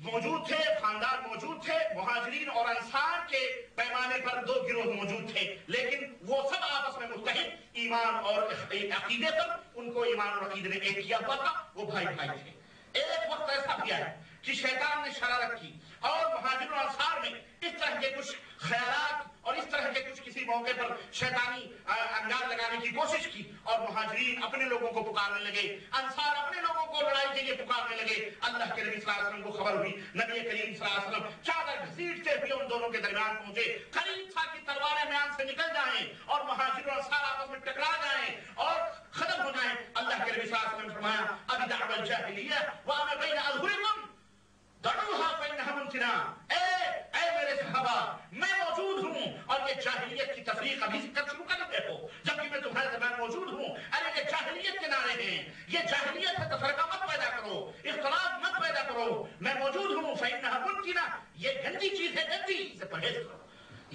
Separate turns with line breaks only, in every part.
موجود تھے، خاندان موجود تھے، مہاجرین اور انصار کے پیمانے پر دو گروہ موجود تھے، لیکن وہ سب آپس میں متحد ایمان اور عقیدے پر، ان کو ایمان اور عقیدے نے ایک کیا ہوا تھا، وہ بھائی بھائی تھے۔ ایک وقت ایسا بھی آیا کہ شیطان نے شرارت کی اور مہاجرین اور انصار میں اس طرح کے کچھ خیالات اور اس طرح کے کچھ کسی موقع پر شیطانی انداز لگانے کی کوشش کی، اور مہاجرین اپنے لوگوں کو پکارنے لگے، انصار اپنے لوگوں کو لڑائی کے لیے پکارنے لگے۔ اللہ کے نبی صلی اللہ علیہ وسلم کو خبر ہوئی، نبی کریم صلی اللہ علیہ وسلم چادر گھسیٹتے ہوئے ان دونوں کے درمیان پہنچے، قریب تھا کہ تلواریں میان سے نکل جائیں اور مہاجرین اور انصار آپس میں ٹکرا جائیں اور ختم ہو جائیں۔ اللہ کے نبی صلی اللہ علیہ وسلم نے فرمایا ابی دعوى الجاہلیہ وانا بین اظہرکم دعوها فإنها منتنا۔ اے میرے صحابہ، میں موجود ہوں اور یہ جاہلیت کی تفریق ابھی سے شروع کر رہے ہو جبکہ میں تمہارے درمیان موجود ہوں۔ ارے یہ جاہلیت کے نعرے ہیں، یہ جاہلیت ہے، تفرقہ مت پیدا کرو، اختلاف مت پیدا کرو، میں موجود ہوں۔ فإنها منتنا، یہ گندی چیز ہے، گندی سے پرہیز کرو۔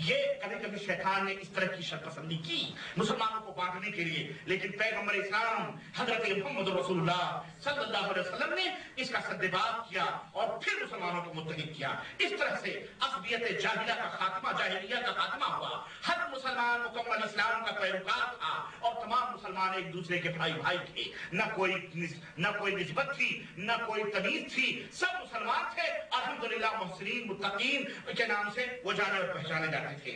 یہ کبھی کبھی شیطان نے اس طرح کی شرپسندی کی مسلمانوں کو بانٹنے کے لیے، لیکن پیغمبر اسلام حضرت محمد رسول اللہ صلی اللہ علیہ وسلم نے اس کا سدباب کیا اور پھر مسلمانوں کو متحد کیا۔ اس طرح سے عصبیت جاہلیہ کا خاتمہ، جاہلیہ کا خاتمہ ہوا۔ ہر مسلمان مکمل اسلام کا پیروکار تھا اور تمام مسلمان ایک دوسرے کے بھائی بھائی تھے، نہ کوئی نسبت تھی، نہ کوئی تمیز تھی، سب مسلمان تھے۔ الحمدللہ محسنین متقین کے نام سے وہ جانے اور پہچانے جاتے تھے۔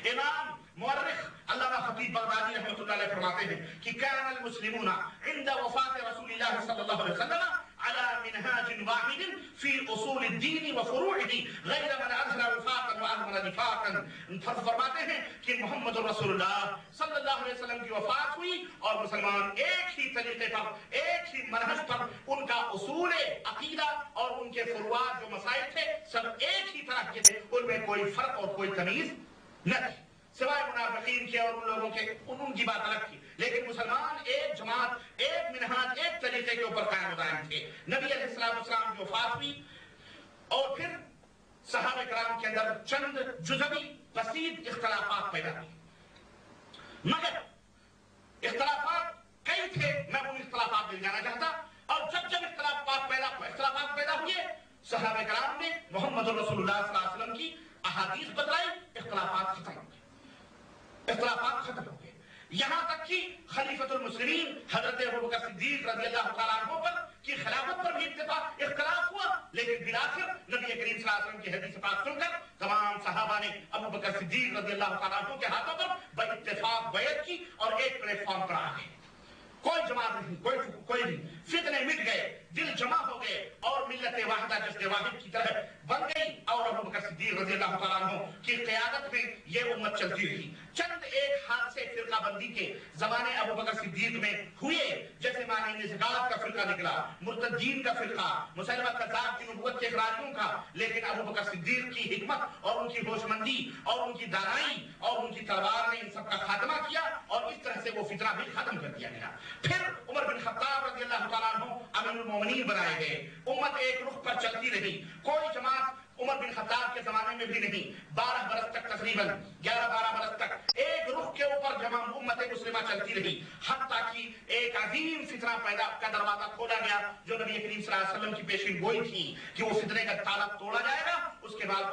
امام مورخ علامہ خطیب بغدادی رحمۃ اللہ علیہ فرماتے ہیں کہ کان المسلمون عند وفات رسول اللہ صلی اللہ علیہ وسلم على منهاج واحد في اصول الدين وفروعه غیر من اظهر وفاقا واظهر نفاقا۔ فرماتے ہیں کہ محمد رسول اللہ صلی اللہ علیہ وسلم کی وفات ہوئی اور مسلمان ایک ہی طریقے پر، ایک ہی منہج پر، ان کا اصول عقیدہ اور ان کے فروعات جو مسائل تھے سب ایک ہی طرح کے تھے، ان میں کوئی فرق اور کوئی تمیز نہ تھی، سوائے منافقین کے اور ان لوگوں کے، ان کی بات الگ تھی، لیکن مسلمان ایک جماعت، ایک منہاج، ایک طریقے کے اوپر قائم دائم تھے۔ نبی علیہ السلام کی وفات ہوئی اور پھر صحابہ کرام کے اندر چند جزوی بسیط اختلافات پیدا ہوئے، مگر اختلافات کئی تھے، میں ان اختلافات میں جانا چاہتا، اور جب جب اختلافات پیدا ہوئے صحابہ کرام نے محمد رسول اللہ صلی اللہ علیہ وسلم کی احادیث بتلائی، اختلافات ختم ہو گئے، یہاں تک کہ خلیفۃ المسلمین حضرت ابوبکر صدیق رضی اللہ تعالیٰ عنہ پر کی خلافت پر بھی اختلاف ہوا، لیکن بالآخر نبی کریم صلی اللہ علیہ وسلم کی حدیث پاک سن کر تمام صحابہ نے ابوبکر صدیق رضی اللہ تعالیٰ عنہ کے ہاتھوں پر اتفاق بیعت کی اور ایک پلیٹ فارم پر آ گئے۔ کوئی جماعت نہیں، کوئی نہیں، فتنے مٹ گئے، دل جمع ہو گئے اور ملت واحدہ جسد واحد کی طرح بن گئی، اور ابوبکر صدیق رضی اللہ تعالیٰ عنہ کی قیادت میں یہ امت چلتی رہی۔ چند ایک حادثے فرقہ بندی کے زمانے ابوبکر صدیق میں ہوئے، جیسے مانع زکات کا فرقہ نکلا، مرتدین کا فرقہ، مسلمہ کذاب کی نبوت کے اخراجیوں کا، لیکن ابوبکر صدیق کی حکمت اور ان کی ہوش مندی اور ان کی دانائی اور ان کی تلوار نے ان سب کا خاتمہ کیا، اور اس طرح سے وہ فتنہ بھی ختم کر دیا گیا۔ پھر عمر بن خطاب رضی اللہ تعالیٰ عنہ امیر المومنین بنائے گئے، امت ایک رخ پر چلتی رہی، کوئی جماعت عمر بن خطاب کے زمانے میں بھی نہیں، 12 برس تک تقریباً 11-12 برس تک ایک رخ کے اوپر جمع امت مسلمہ چلتی رہی، حتیٰ کہ ایک عظیم فتنہ پیدا کا دروازہ کھولا گیا جو نبی کریم صلی اللہ علیہ وسلم کی پیشین گوئی تھی کہ وہ فتنے کا تالا توڑا جائے گا، اس کے بعد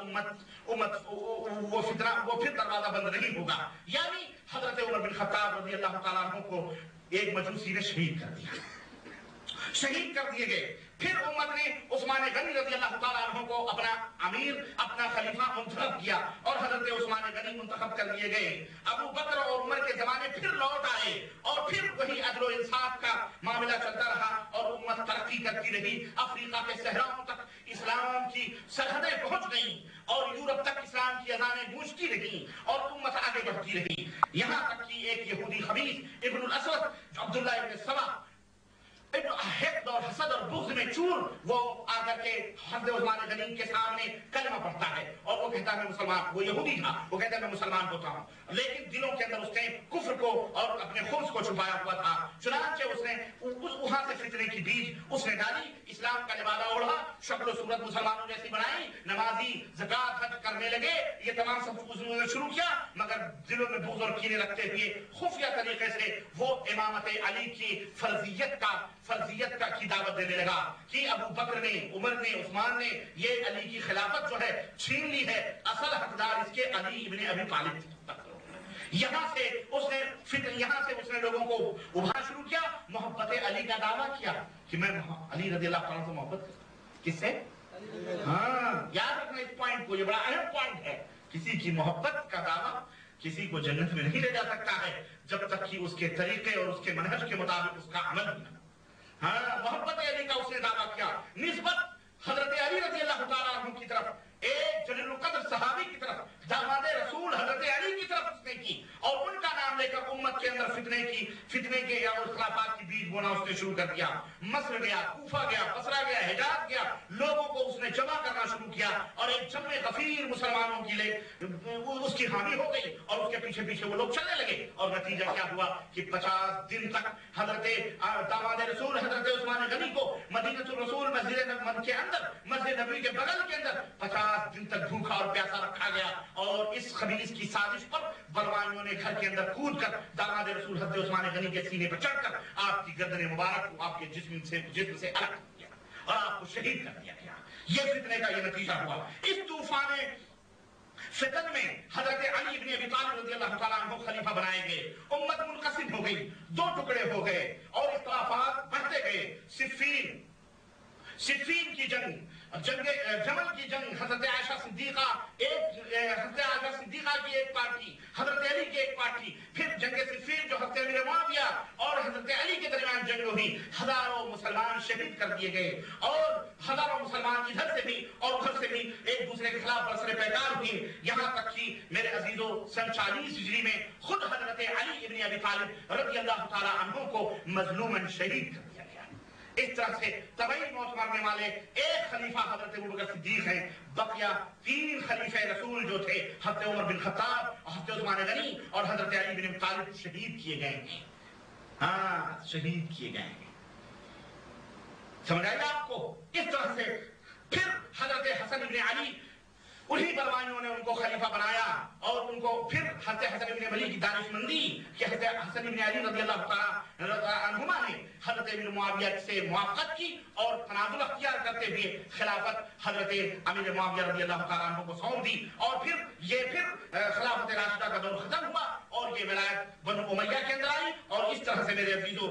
امت وہ فتنہ وہ پھر دروازہ بند نہیں ہوگا، یعنی حضرت عمر بن خطاب رضی اللہ تعالیٰ عنہ کو ایک مجوسی نے شہید کر دیا، شہید کر دیے گئے۔ پھر امت نے عثمان غنی رضی اللہ تعالیٰ عنہ کو اپنا امیر، اپنا خلیفہ منتخب کیا اور حضرت عثمان غنی منتخب کر دیے گئے۔ ابو بکر اور عمر کے زمانے پھر لوٹ آئے اور پھر وہی عدل و انصاف کا معاملہ چلتا رہا اور امت ترقی کرتی رہی، افریقہ کے صحراؤں تک اسلام کی سرحدیں پہنچ گئیں اور یورپ تک اسلام کی اذانیں گونجتی رہیں اور امت آگے بڑھتی رہی، یہاں تک کہ ایک یہودی خبیث ابن الاسود عبداللہ ابن سبا حقد اور حسد اور بغض میں چور، وہ آ کر کے حضرت عثمان غنی کے سامنے کلمہ پڑھتا ہے اور وہ کہتا ہے میں مسلمان، وہ یہودی تھا، وہ کہتا ہے میں مسلمان ہوتا ہوں، لیکن دلوں کے اندر اس نے کفر کو اور اپنے خبث کو چھپایا ہوا تھا، چنانچہ اس نے وہاں سے فتنے کی بیج اس نے ڈالی، اسلام کا لبادہ اوڑھا، شکل و صورت مسلمانوں جیسی بنائی، نمازی، زکات حج کرنے لگے، یہ تمام سب انہوں نے شروع کیا، مگر دلوں میں بغض اور کینے رکھتے ہوئے خفیہ طریقے سے وہ امامت علی کی فرضیت کا فرضیت کی دعوت دینے لگا کہ ابو بکر نے، عمر نے، عثمان نے یہ علی کی خلافت جو ہے چھین لی ہے، اصل حقدار اس کے علی ابن ابی طالب تھے۔ یہاں سے اس نے لوگوں کو ابھارنا شروع کیا، محبت علی کا دعویٰ کیا کہ میں علی رضی اللہ عنہ سے محبت کرتا ہوں۔ کس سے؟ ہاں، یاد رکھنا اس پوائنٹ کو، یہ بڑا اہم پوائنٹ ہے۔ کسی کی محبت کا دعویٰ کسی کو جنت میں نہیں لے جا سکتا ہے جب تک کہ اس کے طریقے اور اس کے منہج کے مطابق اس کا عمل نہ۔ ہاں، محبت علی کا اس نے دعویٰ کیا، نسبت حضرت علی رضی اللہ تعالیٰ عنہ کی طرف، ایک جلیل القدر صحابی کی طرف، داماد رسول حضرت علی کی طرف اس نے کی، اور ان کا نام لے کر امت کے اندر فتنے کے یا اختلافات کی بیج بونا اس نے شروع کر دیا۔ مصر گیا، کوفہ گیا، بصرہ گیا، حجاز گیا، لوگوں کو اس نے جمع کرنا شروع کیا، اور ایک جمع غفیر مسلمانوں کی اس کی حامی ہو گئی، اور اس کے پیچھے پیچھے وہ لوگ چلنے لگے، اور نتیجہ کیا ہوا کہ 50 دن تک حضرت داماد رسول حضرت عثمان غنی کو مدینہ الرسول مسجد نبوی کے بغل کے اندر 50 دن تک بھوکا اور پیاسا رکھا گیا، اور اس خبیث کی سازش پر بلوانیوں نے گھر کے اندر کود کر داماد رسول حضرت عثمان غنی کے سینے پر چڑھ کر آپ کی گردن مبارک کو آپ کے جسم سے الگ کر دیا اور آپ کو شہید کر دیا گیا۔ یہ فتنے کا یہ نتیجہ ہوا۔ اس طوفان فتن میں حضرت علی بن ابی طالب رضی اللہ تعالیٰ عنہ خلیفہ بنائے گئے، امت منقسم ہو گئی، دو ٹکڑے ہو گئے، اور اختلافات بڑھتے گئے۔ صفین کی جنگ جمل کی جنگ، حضرت عائشہ صدیقہ کی ایک پارٹی، حضرت علی کی ایک پارٹی، پھر جنگ صفین جو حضرت امیر معاویہ اور حضرت علی کے درمیان جنگ ہوئی، ہزاروں مسلمان شہید کر دیے گئے، اور ہزاروں مسلمان ادھر سے بھی اور ادھر سے بھی ایک دوسرے کے خلاف برسر پیکار ہوئے، یہاں تک کہ میرے عزیزو سن 40 ہجری میں خود حضرت علی ابن ابی طالب رضی اللہ تعالی عنہ کو مظلوماً شہید کر دیا گیا۔ اس طرح سے طبعی موت مرنے والے ایک خلیفہ حضرت ابوبکر صدیق ہیں، بقیہ 3 خلیفہ رسول جو تھے، حضرت عمر بن خطاب، حضرت عثمان غنی اور حضرت علی بن ابی طالب شہید کیے گئے ہیں۔ ہاں، شہید کیے گئے ہیں۔ سمجھ آئے گا آپ کو؟ اس طرح سے پھر حضرت حسن بن علی، انہی بلوانیوں نے ان کو خلیفہ بنایا، اور ان کو پھر حضرت حسن بن علی کی دانش مندی کہ حضرت حسن بن علی رضی اللہ تعالیٰ عنہما نے حضرت امیر معاویہ سے موافقت کی، اور تنازل اختیار کرتے ہوئے خلافت حضرت امیر معاویہ رضی اللہ تعالیٰ عنہ کو سونپ دی، اور پھر خلافت راشدہ کا دور ختم ہوا، اور یہ ولایت بنو امیہ کے اندر آئی، اور اس طرح سے میرے عزیزو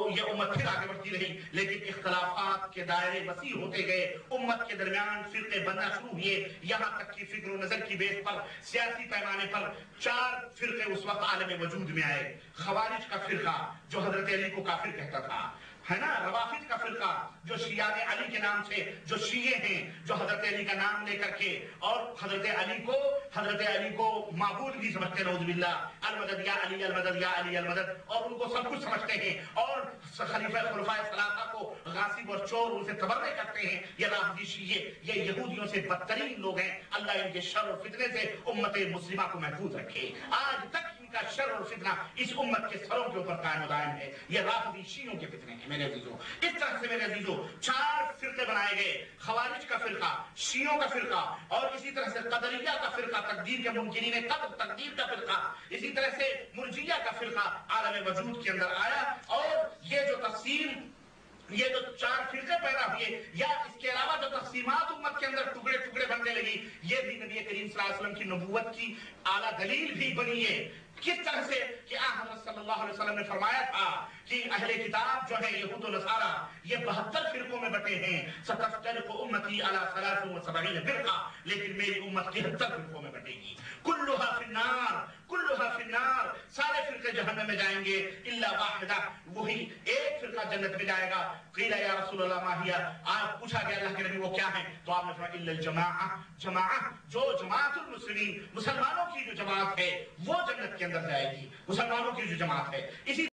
یہ امت پھر آگے بڑھتی رہی، لیکن اختلافات کے دائرے وسیع ہوتے گئے، امت کے درمیان فرقے بننا شروع ہوئے، یہاں تک کہ فکر و نظر کی بیس پر، سیاسی پیمانے پر 4 فرقے اس وقت عالم وجود میں آئے۔ خوارج کا فرقہ جو حضرت علی کو کافر کہتا تھا، ہے نا، روافض کا فرقہ جو شیعہ علی کے نام سے، جو شیعہ ہیں جو حضرت علی کا نام لے کر کے اور حضرت علی کو معبود بھی سمجھتے، نعوذ باللہ، المدد یا علی المدد یا علی المدد، اور ان کو سب کچھ سمجھتے ہیں، اور خلیفہ خلفائے ثلاثہ کو غاصب اور چور ان سے تبرئے کرتے ہیں۔ یہ رافضی شیعہ یہ یہودیوں سے بدترین لوگ ہیں، اللہ ان کے شر اور فتنے سے امت مسلمہ کو محفوظ رکھے۔ آج تک کا شر اور فتنہ اس امت کے سروں کے اوپر قائم و دائم ہے، یہ رافضی شیعوں کے فتنے ہیں میرے عزیزو۔ اس طرح سے میرے عزیزو 4 فرقے بنائے گئے، خوارج کا فرقہ، شیعوں کا فرقہ، اور اسی طرح سے قدریہ کا فرقہ، تقدیر کے منکرین قدر تقدیر کا فرقہ، اسی طرح سے مرجئیہ کا فرقہ عالم وجود کے اندر آیا، اور یہ جو تقسیم، یہ جو 4 فرقے پیدا ہوئے، یا اس کے علاوہ جو تقسیمات امت کے اندر ٹکڑے ٹکڑے بننے لگی، یہ بھی نبی کریم صلی اللہ علیہ وسلم کی نبوت کی اعلیٰ دلیل بھی بنی ہے۔ کس طرح سے کہ حضرت صلی اللہ علیہ وسلم نے فرمایا تھا کہ اہل کتاب جو ہیں یہود و نصارہ یہ 72 فرقوں میں بٹے ہیں، ستفترق امتی علی 73 فرقہ، لیکن میری امت 73 فرقوں میں بٹے گی، کلھا فی النار، کلھا فی النار، سارے فرقے جہنم میں جائیں گے الا واحدہ، وہی ایک فرقہ جنت میں جائے گا۔ قیل یا رسول اللہ ما ہی، آپ پوچھا گیا اللہ کے نبی وہ کیا ہے، تو آپ نے فرمایا الا الجماعہ، جماعہ جو جماعت المسلمین، مسلمانوں کی جو جماعت ہے وہ جنت کے اندر جائے گی، مسلمانوں کی جو جماعت ہے۔ اسی